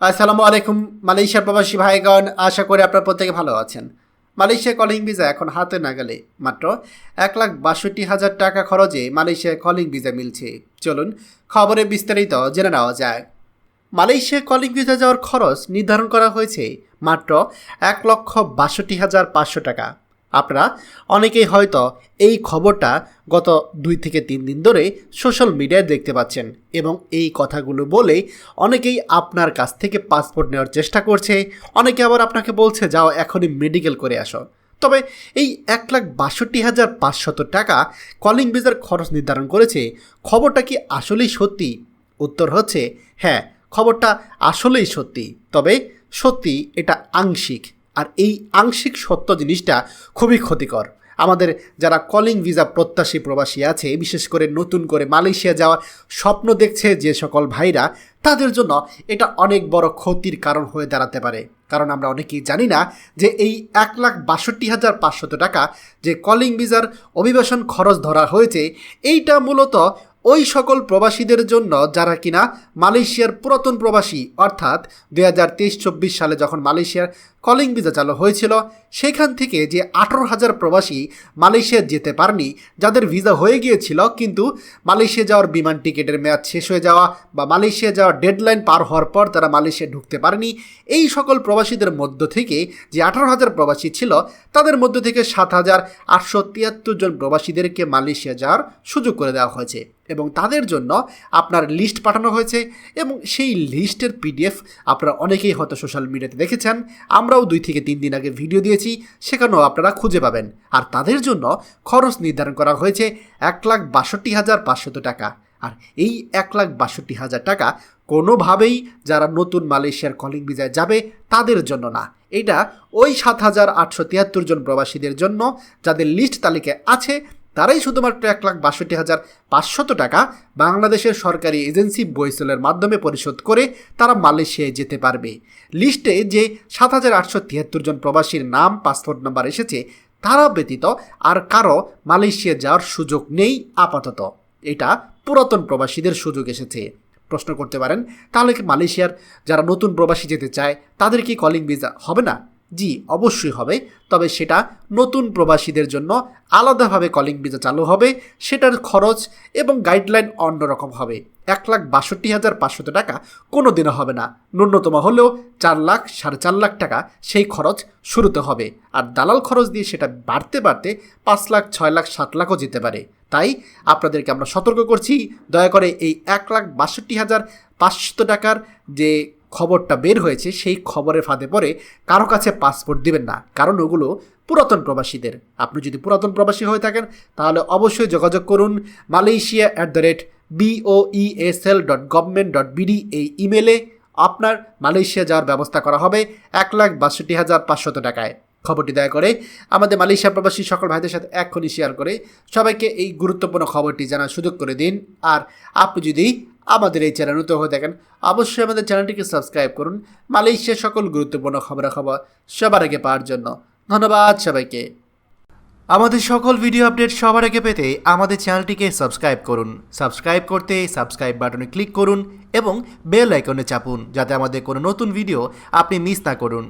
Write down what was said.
আসসালামু আলাইকুম মালয়েশিয়ার প্রবাসী ভাইগণ, আশা করি আপনারা প্রত্যেকে ভালো আছেন। মালয়েশিয়া কলিং ভিসা এখন হাতে নাগালে মাত্র 1,62,000 টাকা খরচে মালয়েশিয়ায় কলিং ভিসা মিলছে। চলুন খবরে বিস্তারিত জেনে নেওয়া যায়। মালয়েশিয়ায় কলিং ভিসা যাওয়ার খরচ নির্ধারণ করা হয়েছে মাত্র 1,62,500 টাকা। আপনারা অনেকেই হয়তো এই খবরটা গত 2 থেকে 3 দিন ধরে সোশ্যাল মিডিয়ায় দেখতে পাচ্ছেন এবং এই কথাগুলো বলে অনেকেই আপনার কাছ থেকে পাসপোর্ট নেওয়ার চেষ্টা করছে। অনেকে আবার আপনাকে বলছে যাও এখনই মেডিকেল করে আসো। তবে এই 1,62,500 টাকা কলিং ভিসার খরচ নির্ধারণ করেছে, খবরটা কি আসলেই সত্যি? উত্তর হচ্ছে হ্যাঁ, খবরটা আসলেই সত্যি, তবে সত্যি এটা আংশিক। আর এই আংশিক সত্য জিনিসটা খুবই ক্ষতিকর। আমাদের যারা কলিং ভিসা প্রত্যাশী প্রবাসী আছে, বিশেষ করে নতুন করে মালয়েশিয়া যাওয়ার স্বপ্ন দেখছে যে সকল ভাইরা, তাদের জন্য এটা অনেক বড় ক্ষতির কারণ হয়ে দাঁড়াতে পারে। কারণ আমরা অনেকেই জানি না যে এই 1,62,500 টাকা যে কলিং ভিসার অভিবাসন খরচ ধরা হয়েছে, এইটা মূলত ওই সকল প্রবাসীদের জন্য যারা কিনা মালয়েশিয়ার পুরাতন প্রবাসী, অর্থাৎ 2023-24 সালে যখন মালয়েশিয়ার কলিং ভিসা চালু হয়েছিল, সেখান থেকে যে 18,000 প্রবাসী মালয়েশিয়া যেতে পারেনি, যাদের ভিসা হয়ে গিয়েছিল কিন্তু মালয়েশিয়া যাওয়ার বিমান টিকিটের মেয়াদ শেষ হয়ে যাওয়া বা মালয়েশিয়া যাওয়ার ডেডলাইন পার হওয়ার পর তারা মালয়েশিয়া ঢুকতে পারেনি, এই সকল প্রবাসীদের মধ্য থেকে যে 18,000 প্রবাসী ছিল, তাদের মধ্য থেকে 7,873 জন প্রবাসীদেরকে মালয়েশিয়া যাওয়ার সুযোগ করে দেওয়া হয়েছে এবং তাদের জন্য আপনার লিস্ট পাঠানো হয়েছে এবং সেই লিস্টের পিডিএফ আপনারা অনেকেই হয়তো সোশ্যাল মিডিয়াতে দেখেছেন। আমরাও 2 থেকে 3 দিন আগে ভিডিও দিয়েছি, সেখানেও আপনারা খুঁজে পাবেন। আর তাদের জন্য খরচ নির্ধারণ করা হয়েছে 1,62,500 টাকা। আর এই 1,62,000 টাকা কোনোভাবেই যারা নতুন মালয়েশিয়ার কলিং ভিসায় যাবে তাদের জন্য না, এটা ওই 7,873 জন প্রবাসীদের জন্য যাদের লিস্ট তালিকায় আছে, তারাই শুধুমাত্র 1,62,500 টাকা বাংলাদেশের সরকারি এজেন্সি বইসেলের মাধ্যমে পরিশোধ করে তারা মালয়েশিয়ায় যেতে পারবে। লিস্টে যে 7,873 জন প্রবাসীর নাম, পাসপোর্ট নাম্বার এসেছে, তারা ব্যতীত আর কারো মালয়েশিয়া যাওয়ার সুযোগ নেই আপাতত। এটা পুরাতন প্রবাসীদের সুযোগ এসেছে। প্রশ্ন করতে পারেন, তাহলে কি মালয়েশিয়ার যারা নতুন প্রবাসী যেতে চায় তাদের কি কলিং ভিসা হবে না? জি, অবশ্যই হবে, তবে সেটা নতুন প্রবাসীদের জন্য আলাদাভাবে কলিং ভিসা চালু হবে। সেটার খরচ এবং গাইডলাইন অন্যরকম হবে। 1,62,500 টাকা কোনো দিনও হবে না, ন্যূনতম হলেও 4 লাখ 4.5 লাখ টাকা সেই খরচ শুরুতে হবে। আর দালাল খরচ দিয়ে সেটা বাড়তে বাড়তে 5 লাখ 6 লাখ 7 লাখও যেতে পারে। তাই আপনাদেরকে আমরা সতর্ক করছি, দয়া করে এই 1,62,500 টাকার যে খবরটা বের হয়েছে সেই খবরের ফাঁদে পড়ে কারো কাছে পাসপোর্ট দিবেন না, কারণ ওগুলো পুরাতন প্রবাসীদের। আপনি যদি পুরাতন প্রবাসী হয়ে থাকেন তাহলে অবশ্যই যোগাযোগ করুন malaysia@boesl.government.bd এই ইমেলে। আপনার মালয়েশিয়া যাওয়ার ব্যবস্থা করা হবে 1,62,500 টাকায়। খবরটি দয়া করে আমাদের মালয়েশিয়া প্রবাসী সকল ভাইদের সাথে এক্ষুনি শেয়ার করে সবাইকে এই গুরুত্বপূর্ণ খবরটি জানার সুযোগ করে দিন। আর আপনি যদি আমাদের এই চ্যানেল নতুন হয়ে থাকেন, অবশ্যই আমাদের চ্যানেলটিকে সাবস্ক্রাইব করুন মালয়েশিয়ার সকল গুরুত্বপূর্ণ খবরাখবর সবার আগে পাওয়ার জন্য। ধন্যবাদ সবাইকে। আমাদের সকল ভিডিও আপডেট সবার আগে পেতে আমাদের চ্যানেলটিকে সাবস্ক্রাইব করুন। সাবস্ক্রাইব করতে সাবস্ক্রাইব বাটনে ক্লিক করুন এবং বেল আইকনে চাপুন, যাতে আমাদের কোনো নতুন ভিডিও আপনি মিস না করুন।